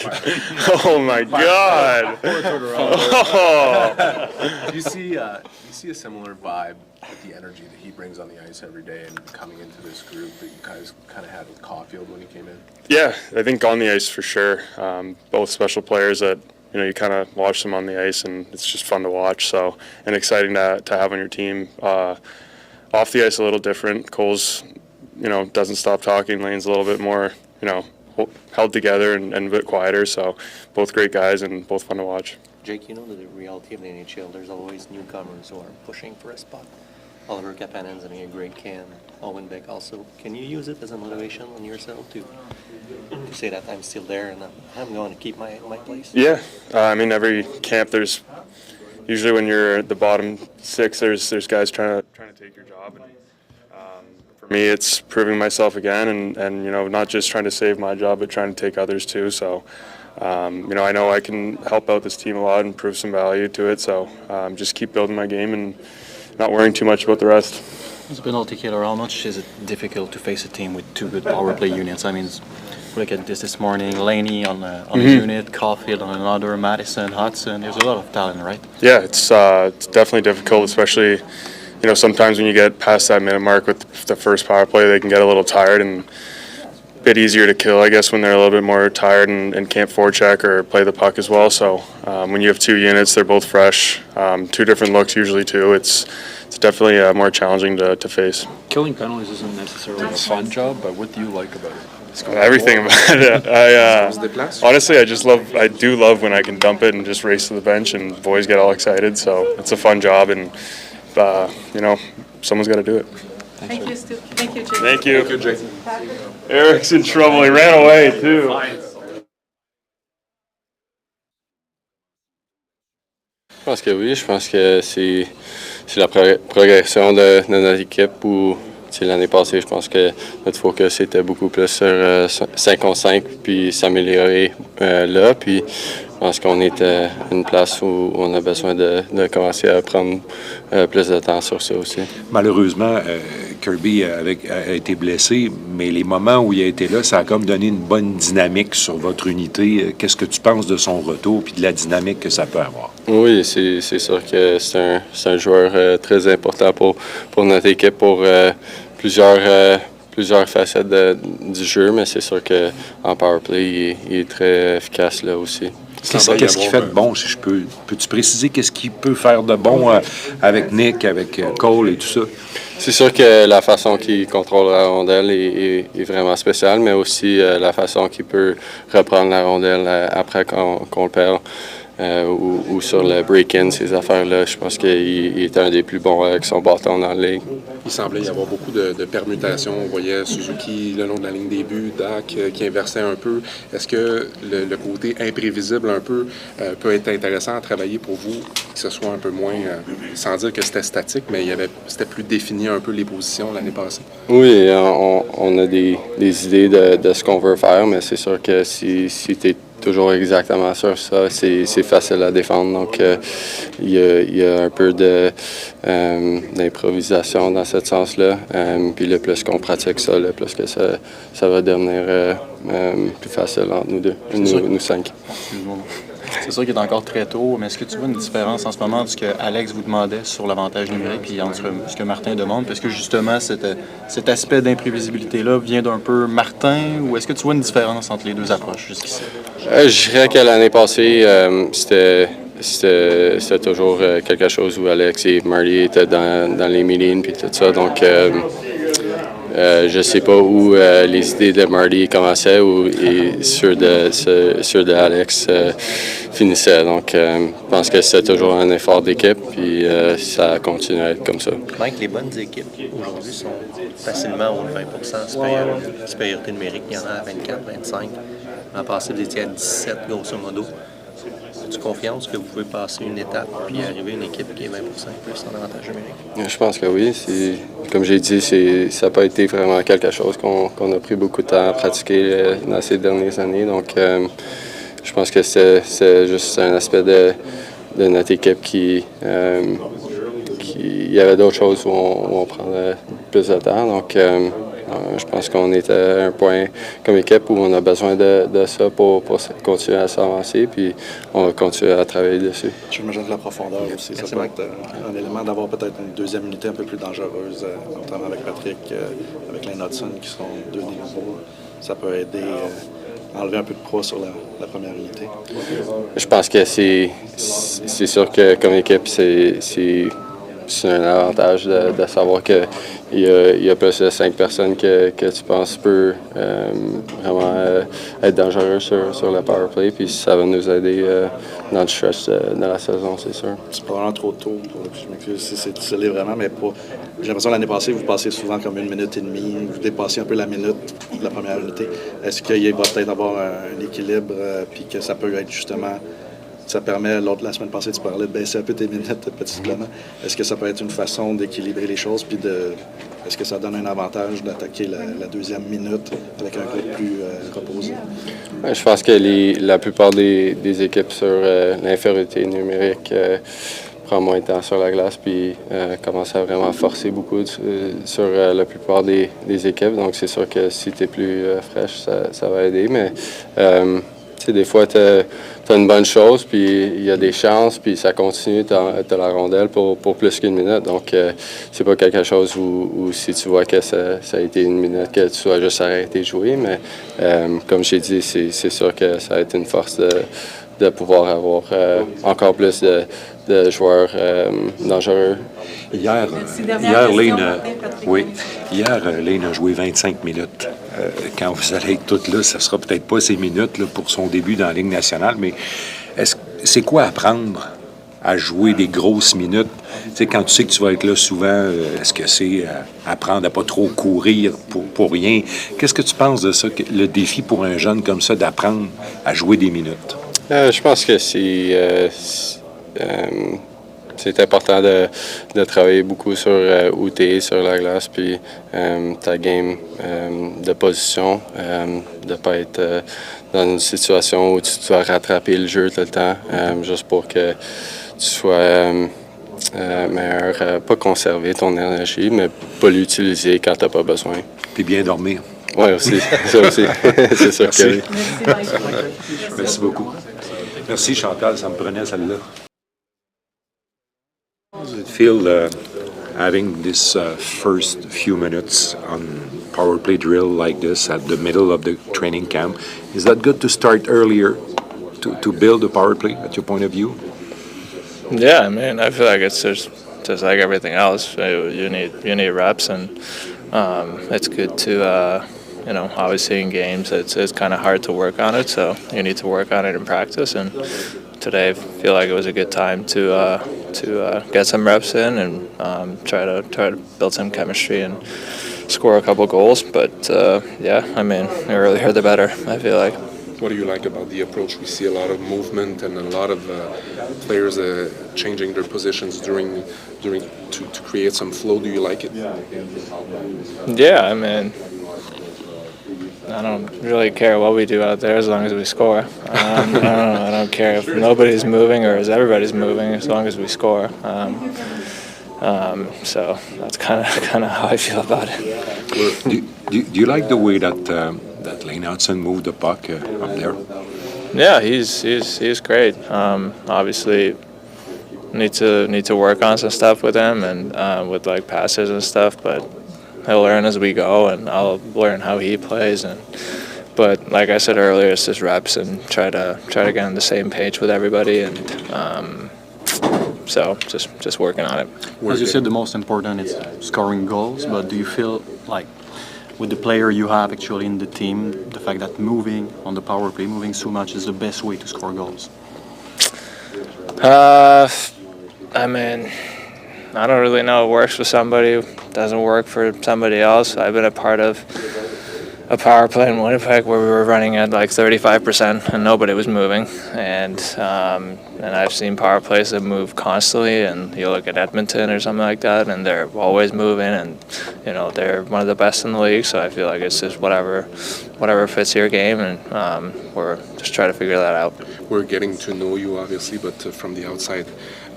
Oh my God! Oh. Do you see a similar vibe with the energy that he brings on the ice every day and coming into this group that you guys kind of had with Caulfield when he came in? Yeah, I think on the ice for sure. Both special players that you kind of watch them on the ice, and it's just fun to watch. So and exciting to have on your team. Off the ice a little different. Cole's doesn't stop talking. Laine's a little bit more held together and a bit quieter. So both great guys and both fun to watch. Jake, you know the reality of the NHL, there's always newcomers who are pushing for a spot. Oliver Kapanen's having a great camp. Owen Beck also. Can you use it as a motivation on yourself to say that I'm still there and I'm going to keep my place? Yeah. Every camp there's usually when you're at the bottom six, there's guys trying to take your job. And, for me, it's proving myself again and not just trying to save my job, but trying to take others too. So, I know I can help out this team a lot and prove some value to it. So just keep building my game and not worrying too much about the rest. As a penalty killer, how much is it difficult to face a team with two good power play units? Look at this morning, Laine on a unit, Caulfield on another, Matheson, Hudson. There's a lot of talent, right? Yeah, it's definitely difficult, especially sometimes when you get past that minute mark with the first power play, they can get a little tired and a bit easier to kill, I guess, when they're a little bit more tired and can't forecheck or play the puck as well. So when you have two units, they're both fresh, two different looks usually too. It's definitely more challenging to face. Killing penalties isn't necessarily a fun job, but what do you like about it? Everything about it. Honestly, I do love when I can dump it and just race to the bench and boys get all excited. So it's a fun job, and someone's got to do it. Thank you, Stu. Thank you, Jake. Thank you. Thank you, Jake. Eric's in trouble. He ran away too. Je pense que oui. Je pense que c'est la progression de notre équipe où l'année passée, je pense que notre focus était beaucoup plus sur 5 contre 5 puis s'améliorer là. Puis je pense qu'on est à une place où on a besoin de commencer à prendre plus de temps sur ça aussi. Malheureusement, Kirby a été blessé, mais les moments où il a été là, ça a comme donné une bonne dynamique sur votre unité. Qu'est-ce que tu penses de son retour puis de la dynamique que ça peut avoir? Oui, c'est sûr que c'est un joueur très important pour notre équipe, pour plusieurs facettes du jeu, mais c'est sûr qu'en powerplay, il est très efficace là aussi. Qu'est-ce qu'il fait de bon, si je peux? Peux-tu préciser qu'est-ce qu'il peut faire de bon avec Nick, avec Cole et tout ça? C'est sûr que la façon qu'il contrôle la rondelle est vraiment spéciale, mais aussi la façon qu'il peut reprendre la rondelle après qu'on le perd. Ou sur le break-in, ces affaires-là. Je pense qu'il est un des plus bons avec son bâton dans la ligue. Il semblait y avoir beaucoup de permutations. On voyait Suzuki le long de la ligne des buts, Dak qui inversait un peu. Est-ce que le côté imprévisible un peu peut être intéressant à travailler pour vous, que ce soit un peu moins, sans dire que c'était statique, mais c'était plus défini un peu les positions l'année passée? Oui, on a des idées de ce qu'on veut faire, mais c'est sûr que si tu es toujours exactement sur ça, c'est facile à défendre. Donc, il y a un peu d'improvisation dans ce sens-là. Puis le plus qu'on pratique ça, le plus que ça va devenir plus facile entre nous deux, nous cinq. C'est sûr qu'il est encore très tôt, mais est-ce que tu vois une différence en ce moment entre ce que Alex vous demandait sur l'avantage numérique et entre ce que Martin demande? Parce que justement, cet aspect d'imprévisibilité-là vient d'un peu Martin, ou est-ce que tu vois une différence entre les deux approches jusqu'ici? Je dirais que l'année passée, c'était toujours quelque chose où Alex et Marty étaient dans les meetings et tout ça. Donc, je ne sais pas où les idées de Marty commençaient et ceux de Alex finissaient. Donc, je pense que c'est toujours un effort d'équipe et ça continue à être comme ça. Mike, les bonnes équipes aujourd'hui sont facilement au 20% supériorité numérique. Il y en a à 24, 25. L'an passé, vous étiez à 17, grosso modo. As-tu confiance que vous pouvez passer une étape puis arriver à une équipe qui est 20% plus en avantage numérique? Je pense que oui. Comme j'ai dit, ça n'a pas été vraiment quelque chose qu'on a pris beaucoup de temps à pratiquer dans ces dernières années. Donc, je pense que c'est juste un aspect de notre équipe qui il y avait d'autres choses où on prendrait plus de temps. Donc, Je pense qu'on est à un point comme équipe où on a besoin de ça pour continuer à s'avancer, puis on va continuer à travailler dessus. J'imagine que la profondeur aussi, ça peut être un élément d'avoir peut-être une deuxième unité un peu plus dangereuse, notamment avec Patrik, avec les Matheson qui sont deux des nouveaux. Ça peut aider à enlever un peu de poids sur la première unité. Je pense que c'est sûr que comme équipe, c'est un avantage de savoir qu'il y a plus de 5 personnes que tu penses peut vraiment être dangereux sur le power play, puis ça va nous aider dans le stretch de la saison, c'est sûr. C'est probablement trop tôt, je m'excuse si c'est scellé vraiment, mais j'ai l'impression que l'année passée, vous passez souvent comme 1 minute et demie, vous dépassez un peu la minute de la première unité. Est-ce qu'il va peut-être avoir un équilibre, puis que ça peut être justement... Ça permet, la semaine passée, tu parlais de baisser un peu tes minutes petit supplément. Est-ce que ça peut être une façon d'équilibrer les choses, puis est-ce que ça donne un avantage d'attaquer la deuxième minute avec un groupe plus reposé? Je pense que la plupart des équipes sur l'infériorité numérique prennent moins de temps sur la glace, puis commencent à vraiment forcer beaucoup sur la plupart des équipes. Donc c'est sûr que si tu es plus fraîche, ça va aider, mais... des fois, tu as une bonne chose, puis il y a des chances, puis ça continue, tu as la rondelle pour plus qu'une minute. Donc, c'est pas quelque chose où si tu vois que ça a été une minute, que tu dois juste arrêter de jouer. Mais comme j'ai dit, c'est sûr que ça va être une force de pouvoir avoir encore plus de joueurs dangereux. Hier, Laine a joué 25 minutes. Quand vous allez être toutes là, ça ne sera peut-être pas ces minutes là, pour son début dans la Ligue nationale, mais c'est quoi apprendre à jouer des grosses minutes? Tu sais, quand tu sais que tu vas être là souvent, est-ce que c'est apprendre à pas trop courir pour rien? Qu'est-ce que tu penses de ça, le défi pour un jeune comme ça d'apprendre à jouer des minutes? Je pense que c'est important de travailler beaucoup sur où tu es sur la glace, puis ta game de position, de ne pas être dans une situation où tu dois rattraper le jeu tout le temps, juste pour que tu sois meilleur, pas conserver ton énergie, mais pas l'utiliser quand tu n'as pas besoin. Puis bien dormir. Oui, aussi. Ça aussi. C'est sûr que oui. Merci beaucoup. Merci Chantal, ça me prenait celle-là. How does it feel having this first few minutes on power play drill like this at the middle of the training camp? Is that good to start earlier to build a power play at your point of view? Yeah, I mean, I feel like it's just like everything else. You need reps, and it's good to obviously in games it's kind of hard to work on it, so you need to work on it in practice. And today I feel like it was a good time to get some reps in and try to build some chemistry and score a couple goals. But yeah, I mean, the earlier the better, I feel like. What do you like about the approach? We see a lot of movement and a lot of players changing their positions during to create some flow. Do you like it? Yeah, I mean, I don't really care what we do out there as long as we score. I don't care if nobody's moving or if everybody's moving as long as we score. So that's kind of how I feel about it. Do you like the way that Matheson moved the puck up there? Yeah, he's great. Obviously, need to work on some stuff with him and with like passes and stuff, but he'll learn as we go, and I'll learn how he plays. But like I said earlier, it's just reps and try to get on the same page with everybody, and so just working on it. As you said, the most important is scoring goals. But do you feel like with the player you have actually in the team, the fact that moving on the power play, moving so much is the best way to score goals? I mean, I don't really know. It works for somebody, doesn't work for somebody else. I've been a part of a power play in Winnipeg where we were running at like 35% and nobody was moving. And I've seen power plays that move constantly, and you look at Edmonton or something like that, and they're always moving, and they're one of the best in the league. So I feel like it's just whatever fits your game, and we're just trying to figure that out. We're getting to know you, obviously, but from the outside,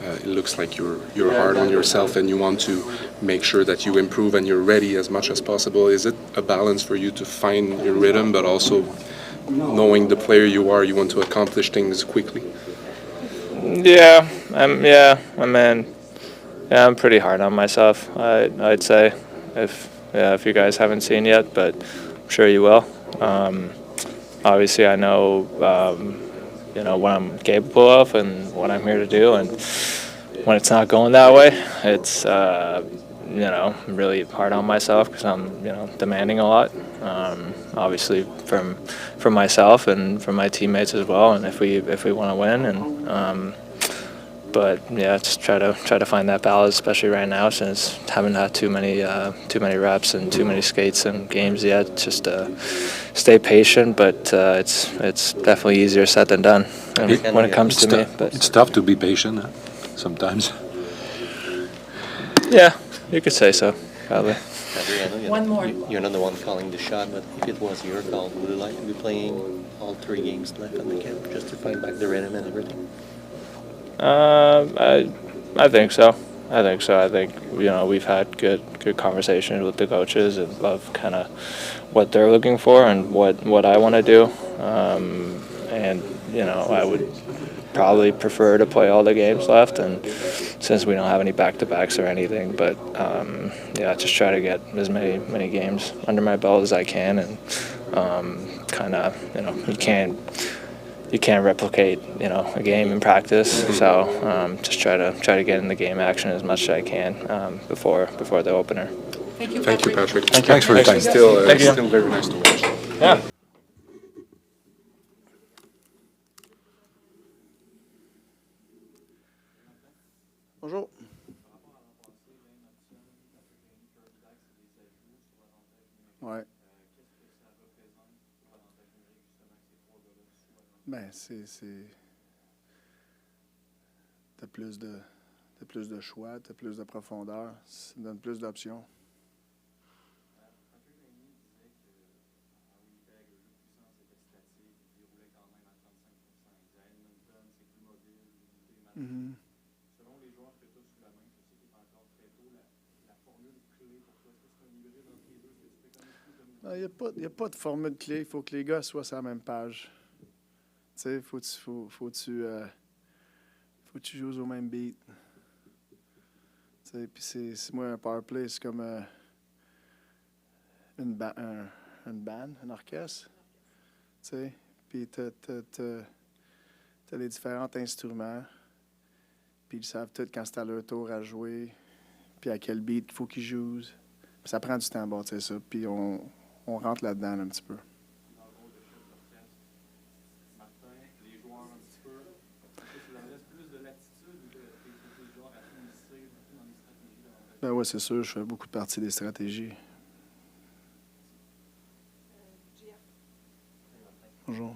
it looks like you're hard on yourself and you want to make sure that you improve and you're ready as much as possible. Is it a balance for you to find your rhythm, but also knowing the player you are, you want to accomplish things quickly? Yeah, I'm pretty hard on myself. I'd say, if you guys haven't seen yet, but I'm sure you will. Obviously, I know what I'm capable of and what I'm here to do, and when it's not going that way, it's I'm really hard on myself because I'm demanding a lot. Obviously from myself and from my teammates as well, and if we want to win, and but yeah, just try to find that balance, especially right now since haven't had too many reps and too many skates and games yet. Just stay patient, but it's definitely easier said than done when it comes to me. But it's tough to be patient sometimes. Yeah, you could say so, probably. Adriano, One more. You're not the one calling the shot, but if it was your call, would you like to be playing all 3 games left on the camp just to find back the rhythm and everything? I think so. I think we've had good conversations with the coaches and love kind of what they're looking for and what I want to do. And I would probably prefer to play all the games left, and since we don't have any back-to-backs or anything, but just try to get as many games under my belt as I can, and kind of you can't replicate a game in practice, so just try to get in the game action as much as I can before the opener. Thank you, Thank you, Patrick. Thanks for your time. Still very nice to watch. Yeah. Bonjour. Ouais. Ben, t'as plus de choix, t'as plus de profondeur, ça donne plus d'options. Mm-hmm. Il n'y a pas de formule clé. Il faut que les gars soient sur la même page. Tu sais, faut que tu joues au même beat. Tu sais, puis c'est moi, un power play, c'est comme un band, un orchestre. Tu sais, puis t'as les différents instruments. Puis ils savent tout quand c'est à leur tour à jouer. Puis à quel beat il faut qu'ils jouent. Puis ça prend du temps à bâtir ça. Puis on rentre là-dedans un petit peu. Ben oui, c'est sûr, je fais beaucoup de partie des stratégies. Bonjour.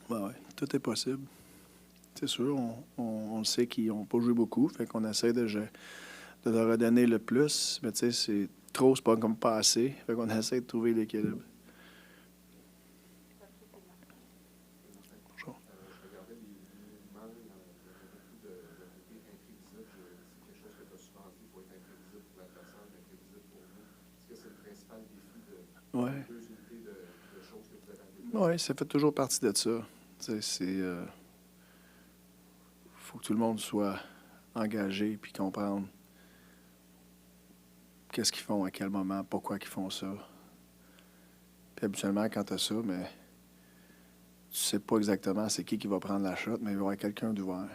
Ben oui, tout est possible. C'est sûr, on sait qu'ils n'ont pas joué beaucoup, fait qu'on essaie de leur redonner le plus, mais tu sais, c'est trop, c'est pas comme pas assez, fait qu'on essaie de trouver l'équilibre. Bonjour. Oui. Oui, ça fait toujours partie de ça. Tu sais, faut que tout le monde soit engagé puis comprendre qu'est-ce qu'ils font, à quel moment, pourquoi ils font ça. Puis habituellement, quand tu as ça, mais tu sais pas exactement c'est qui va prendre la shot, mais il va y avoir quelqu'un d'ouvert.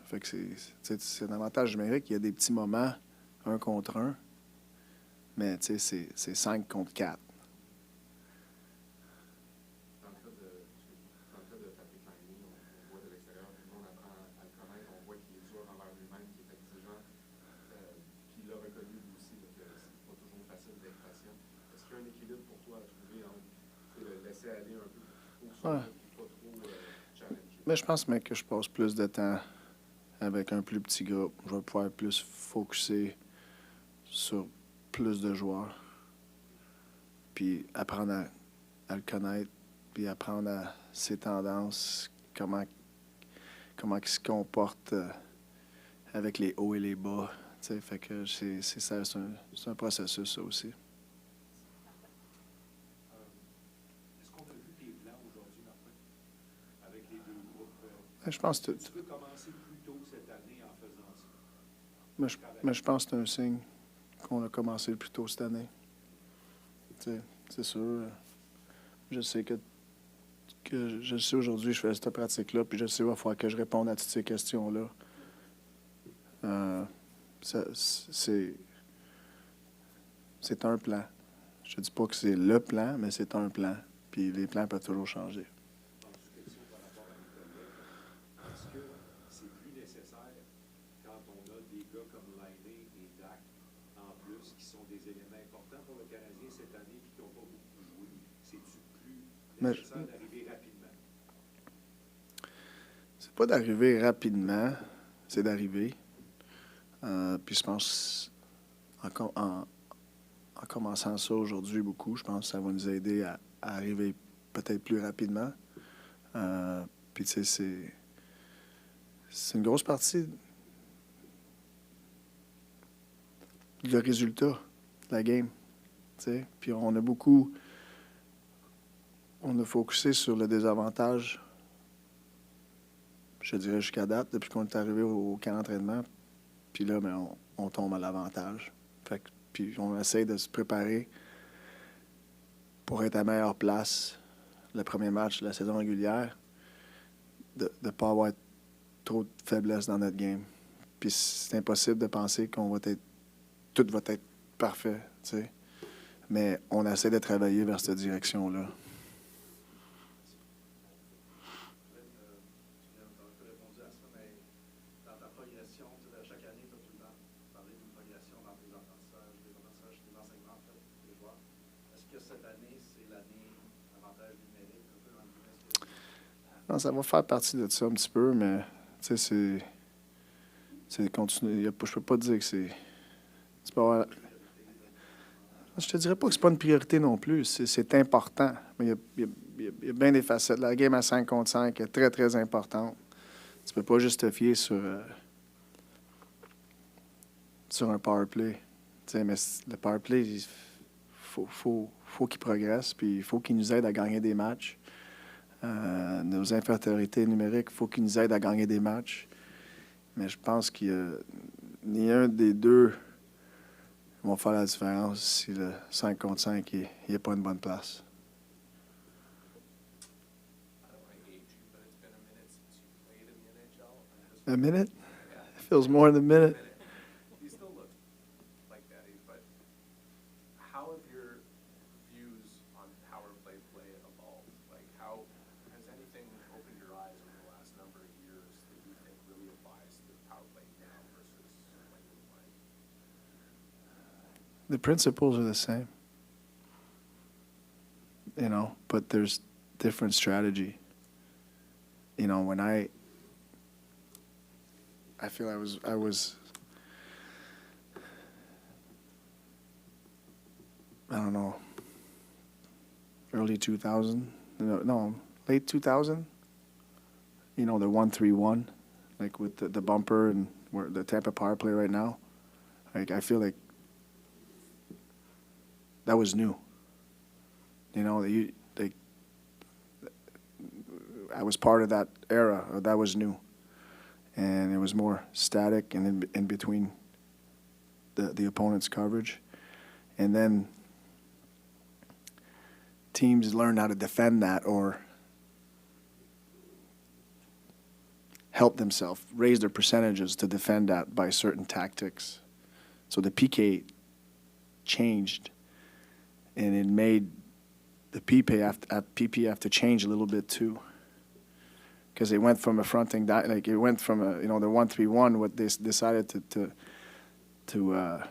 Fait que c'est un avantage numérique. Il y a des petits moments, 1 contre 1, mais tu sais, c'est 5 contre 4. Dans le cas de Patrik Laine, on voit de l'extérieur, tout le monde apprend à le connaître, on voit qu'il est dur envers lui-même, qu'il est exigeant, puis il l'a reconnu lui aussi, donc c'est pas toujours facile d'être patient. Est-ce qu'il y a un équilibre pour toi à trouver entre le laisser aller un peu pour ça, puis pas trop challenger? Mais je pense même que je passe plus de temps avec un plus petit groupe. Je vais pouvoir plus focusser sur plus de joueurs, puis apprendre à le connaître, puis apprendre à ses tendances, comment il se comporte avec les hauts et les bas. Fait que c'est un processus, ça aussi. Est-ce qu'on a vu tes plans aujourd'hui, Martin, avec les deux groupes? Je pense que Tu peux commencer plus tôt cette année en faisant ça? mais je pense que c'est un signe qu'on a commencé plus tôt cette année. C'est sûr. Je sais que je sais aujourd'hui, je fais cette pratique-là, puis je sais qu'il va falloir que je réponde à toutes ces questions-là. C'est un plan. Je ne dis pas que c'est le plan, mais c'est un plan. Puis les plans peuvent toujours changer. Est-ce que c'est plus nécessaire quand on a des gars comme Laine et Dak en plus qui sont des éléments importants pour le Canadien cette année et qui n'ont pas beaucoup joué? C'est-tu plus nécessaire d'arriver rapidement? C'est pas d'arriver rapidement, c'est d'arriver. Puis je pense, en commençant ça aujourd'hui beaucoup, je pense que ça va nous aider à arriver peut-être plus rapidement. Puis tu sais, c'est une grosse partie du résultat de la game. T'sais. Puis on a focusé sur le désavantage, je dirais jusqu'à date, depuis qu'on est arrivé au camp d'entraînement. Puis là, ben, on tombe à l'avantage. Puis on essaie de se préparer pour être à meilleure place le premier match de la saison régulière, de ne pas avoir trop de faiblesse dans notre game. Puis c'est impossible de penser tout va être parfait, tu sais. Mais on essaie de travailler vers cette direction-là. Non, ça va faire partie de ça un petit peu, mais tu sais, c'est continuer. Je peux pas te dire que c'est. Tu peux avoir... Je te dirais pas que c'est pas une priorité non plus. C'est important. Mais il y a bien des facettes. La game à 5 contre 5 est très, très importante. Tu peux pas juste te fier sur un power play. Tu sais, mais le power play, il faut qu'il progresse, puis il faut qu'il nous aide à gagner des matchs. Nos infériorités numériques, il faut qu'ils nous aident à gagner des matchs. Mais je pense qu'il y a ni un des deux vont faire la différence si le 5 contre 5 n'est pas une bonne place. A minute? It feels more than a minute. The principles are the same, but there's different strategy. When I feel I was I don't know, early 2000, no, late 2000, the 1-3-1, like with the bumper and where the Tampa power play right now. Like, I feel like that was new. I was part of that era. That was new, and it was more static and in between the opponent's coverage, and then teams learned how to defend that or help themselves raise their percentages to defend that by certain tactics. So the PK changed. And it made the PP have to change a little bit too, because they went from a fronting it went from the 1-3-1. What they decided to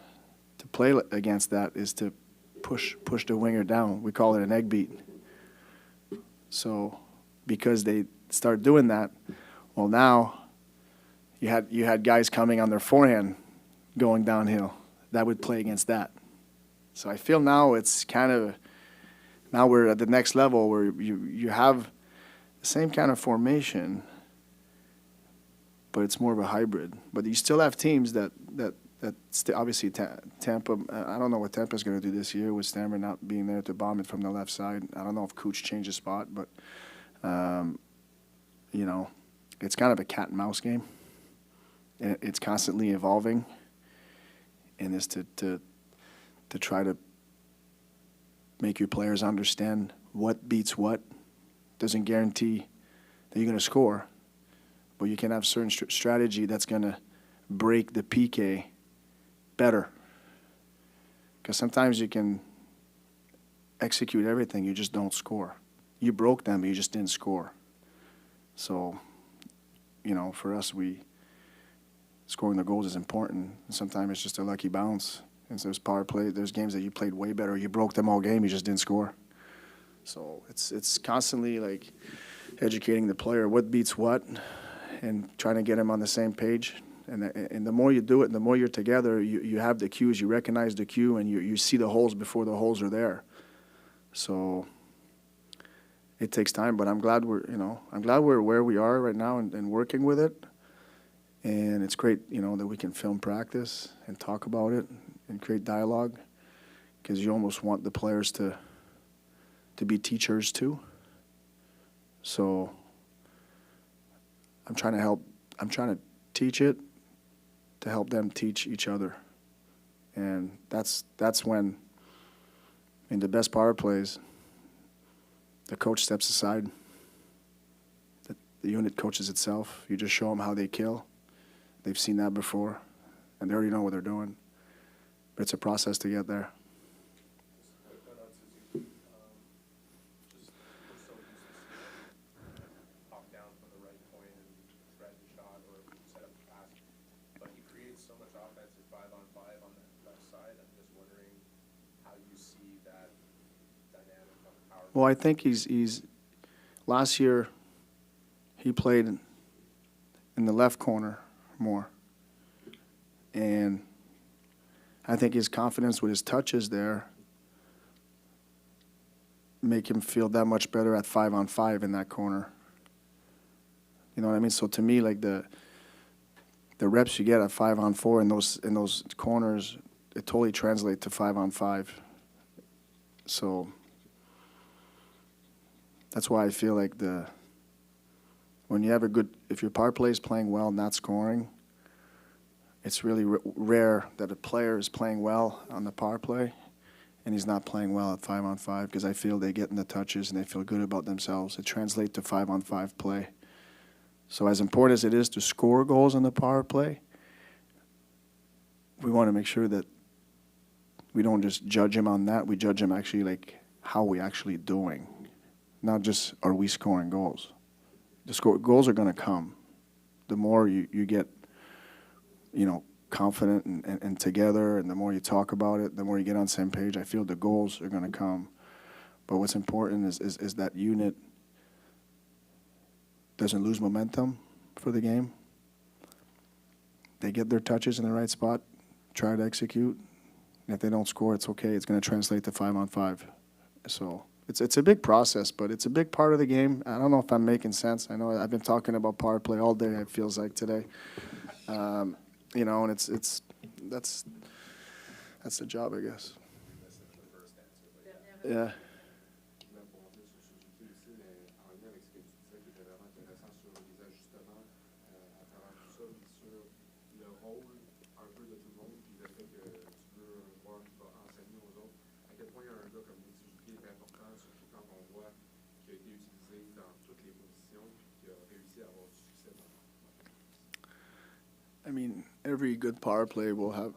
play against that is to push the winger down. We call it an egg beat. So because they start doing that, well, now you had guys coming on their forehand, going downhill, that would play against that. So I feel now it's kind of, now we're at the next level where you have the same kind of formation, but it's more of a hybrid. But you still have teams that obviously Tampa, I don't know what Tampa's going to do this year with Stammer not being there to bomb it from the left side. I don't know if Cooch changed his spot, but, you know, it's kind of a cat and mouse game. And it's constantly evolving. And it's to try to make your players understand what beats what. Doesn't guarantee that you're going to score, but you can have certain strategy that's going to break the PK better. Because sometimes you can execute everything, you just don't score. You broke them, but you just didn't score. So, you know, for us, scoring the goals is important. And sometimes it's just a lucky bounce. And so there's power play. There's games that you played way better. You broke them all game, you just didn't score. So it's constantly like educating the player what beats what and trying to get him on the same page. And the more you do it, the more you're together, you have the cues, you recognize the cue, and you see the holes before the holes are there. So it takes time, but I'm glad we're where we are right now and working with it. And it's great, you know, that we can film practice and talk about it and create dialogue, because you almost want the players to be teachers too. So I'm trying to teach it to help them teach each other. And that's when, in the best power plays, the coach steps aside. The unit coaches itself. You just show them how they kill. They've seen that before, and they already know what they're doing. But it's a process to get there. Well, I think he's last year he played in the left corner more. And I think his confidence with his touches there make him feel that much better at 5-on-5 in that corner. You know what I mean? So to me, like the reps you get at 5-on-4 in those corners, it totally translates to 5-on-5. So that's why I feel like when you have if your power play is playing well, not scoring, it's really rare that a player is playing well on the power play and he's not playing well at 5-on-5, because I feel they get in the touches and they feel good about themselves. It translates to 5-on-5 play. So as important as it is to score goals on the power play, we want to make sure that we don't just judge him on that. We judge him actually like how we actually doing, not just are we scoring goals. Goals are going to come. The more you get, you know, confident and together, and the more you talk about it, the more you get on the same page, I feel the goals are going to come. But what's important is that unit doesn't lose momentum for the game. They get their touches in the right spot, try to execute. And if they don't score, it's okay. It's going to translate to 5-on-5. So it's a big process, but it's a big part of the game. I don't know if I'm making sense. I know I've been talking about power play all day, it feels like today. You know, and that's the job, I guess. Yeah. I mean, every good power play will have.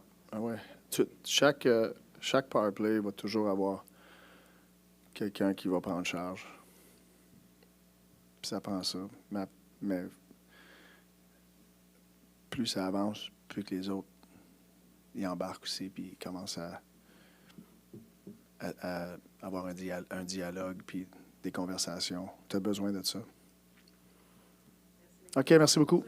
Chaque power play va toujours avoir quelqu'un qui va prendre charge. Puis ça prend ça. Mais plus ça avance, plus que les autres ils embarquent aussi, puis ils commencent à avoir un dialogue, puis des conversations. Tu as besoin de ça. OK, merci beaucoup.